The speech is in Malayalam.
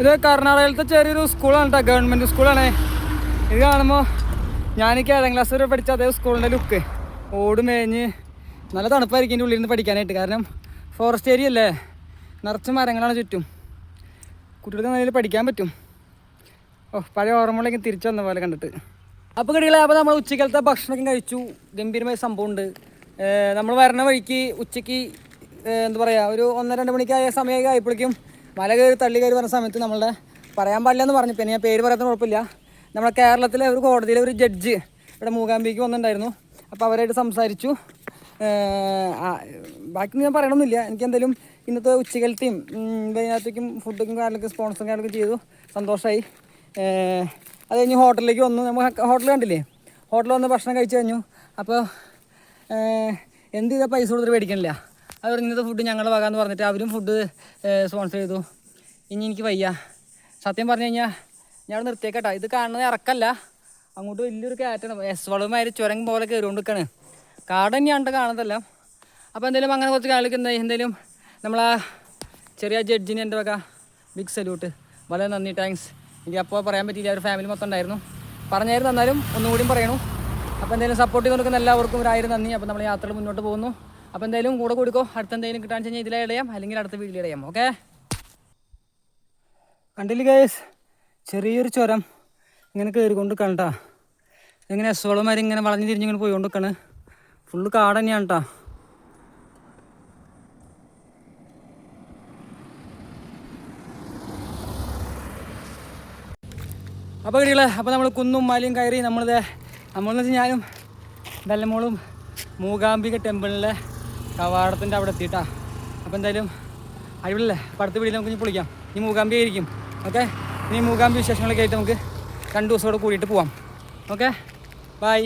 ഇത് കർണാടകയിലത്തെ ചെറിയൊരു സ്കൂളാണ് കേട്ടോ, ഗവൺമെൻറ് സ്കൂളാണ്. ഇത് കാണുമ്പോൾ ഞാൻ 7ാം ക്ലാസ് വരെ പഠിച്ച അതേ സ്കൂളിൻ്റെ ലുക്ക്. ഓട് മേഞ്ഞ് നല്ല തണുപ്പായിരിക്കും എൻ്റെ ഉള്ളിൽ നിന്ന് പഠിക്കാനായിട്ട്. കാരണം ഫോറസ്റ്റ് ഏരിയ അല്ലേ, നിറച്ച് മരങ്ങളാണ് ചുറ്റും. കുട്ടികൾക്ക് നല്ല പഠിക്കാൻ പറ്റും. പഴയ ഓർമ്മകളിലേക്ക് തിരിച്ചു വന്ന പോലെ കണ്ടിട്ട്. അപ്പോൾ കിട്ടിയില്ല. അപ്പോൾ നമ്മൾ ഉച്ചക്കലത്തെ ഭക്ഷണമൊക്കെ കഴിച്ചു. ഗംഭീരമായ സംഭവമുണ്ട്. നമ്മൾ വരണ വഴിക്ക് ഉച്ചയ്ക്ക് എന്താ പറയുക, ഒരു 1-2 മണിക്കായ സമയമൊക്കെ ആയപ്പോഴേക്കും മല കയറി തള്ളി കയറി പറഞ്ഞ സമയത്ത് നമ്മളുടെ പറയാൻ പാടില്ല എന്ന് പറഞ്ഞു. പിന്നെ ഞാൻ പേര് പറയാത്ത കുഴപ്പമില്ല. നമ്മുടെ കേരളത്തിലെ ഒരു കോടതിയിലെ ഒരു ജഡ്ജ് ഇവിടെ മൂകാംബിക്ക് വന്നിട്ടുണ്ടായിരുന്നു. അപ്പോൾ അവരായിട്ട് സംസാരിച്ചു. ബാക്കി ഞാൻ പറയണമെന്നില്ല. എനിക്ക് എന്തായാലും ഇന്നത്തെ ഉച്ചക്കലത്തെയും വൈകുന്നേരത്തേക്കും ഫുഡൊക്കെ കാര്യങ്ങളൊക്കെ സ്പോൺസറും കാര്യങ്ങളൊക്കെ ചെയ്തു. സന്തോഷമായി. അത് കഴിഞ്ഞ് ഹോട്ടലിലേക്ക് വന്നു. നമ്മൾ ഹോട്ടൽ കണ്ടില്ലേ, ഹോട്ടലിൽ വന്ന് ഭക്ഷണം കഴിച്ചു കഴിഞ്ഞു. അപ്പോൾ എന്ത് ചെയ്താൽ പൈസ കൊടുത്തിട്ട് മേടിക്കണില്ല. അവർ ഇന്നത്തെ ഫുഡ് ഞങ്ങളുടെ വകാന്ന് പറഞ്ഞിട്ട് അവരും ഫുഡ് സ്പോൺസർ ചെയ്തു. ഇനി എനിക്ക് വയ്യ, സത്യം പറഞ്ഞു കഴിഞ്ഞാൽ ഞാൻ നിർത്തിയേക്കട്ടാ. ഇത് കാണുന്നത് ഇറക്കല്ല, അങ്ങോട്ട് വലിയൊരു കയറ്റാണ്. വളവുമാതിരി ചുരം പോലെ കയറിക്കൊണ്ടിരിക്കുകയാണ്. കാട് തന്നെയാണ് കാണുന്നതല്ല. അപ്പോൾ എന്തായാലും അങ്ങനെ കുറച്ച് കാലൊക്കെ എന്തായാലും നമ്മളാ ചെറിയ ജഡ്ജിന് എൻ്റെ വക ബിഗ് സല്യൂട്ട്. വളരെ നന്ദി, താങ്ക്സ്. എനിക്ക് അപ്പോൾ പറയാൻ പറ്റിയില്ല, ഒരു ഫാമിലി മൊത്തം ഉണ്ടായിരുന്നു. പറഞ്ഞായിരുന്നു, എന്നാലും ഒന്നുകൂടിയും പറയണു. അപ്പോൾ എന്തായാലും സപ്പോർട്ട് ചെയ്ത് കൊടുക്കുന്ന എല്ലാവർക്കും 1000 നന്ദി. അപ്പോൾ നമ്മൾ യാത്രകൾ മുന്നോട്ട് പോകുന്നു. അപ്പോൾ എന്തായാലും കൂടെ കൊടുക്കോ. അടുത്ത എന്തെങ്കിലും കിട്ടാന്ന് വെച്ച് കഴിഞ്ഞാൽ ഇതിലെ ഇടയാം, അല്ലെങ്കിൽ അടുത്ത വീട്ടിൽ ഇടയാം. ഓക്കെ, കണ്ടില്ല ഗൈസ്, ചെറിയൊരു ചുരം ഇങ്ങനെ കയറിക്കൊണ്ട് കണ്ടാ. ഇങ്ങനെ എസ്വളമാരി ഇങ്ങനെ വളഞ്ഞു തിരിഞ്ഞിങ്ങനെ പോയിക്കൊണ്ട് നിൽക്കണ്. ഫുള്ള് കാട് തന്നെയാണ് കേട്ടോ. അപ്പോൾ കിട്ടികളെ, അപ്പോൾ നമ്മൾ കുന്നും മലയും കയറി നമ്മളെന്ന് വെച്ചാൽ ഞാനും വെല്ലമോളും മൂകാംബിക ടെമ്പിളിലെ കവാടത്തിൻ്റെ അവിടെ എത്തിയിട്ടാ. അപ്പോൾ എന്തായാലും അടിപൊളിയല്ലേ. അപ്പോൾ അടുത്ത വീട്ടിൽ നമുക്ക് ഇനി പൊളിക്കാം. ഇനി മൂകാംബി ആയിരിക്കും. ഓക്കെ, ഇനി മൂകാംബി വിശേഷങ്ങളൊക്കെ ആയിട്ട് നമുക്ക് 2 ദിവസം കൂടെ കൂടിയിട്ട് പോവാം. Okay, by.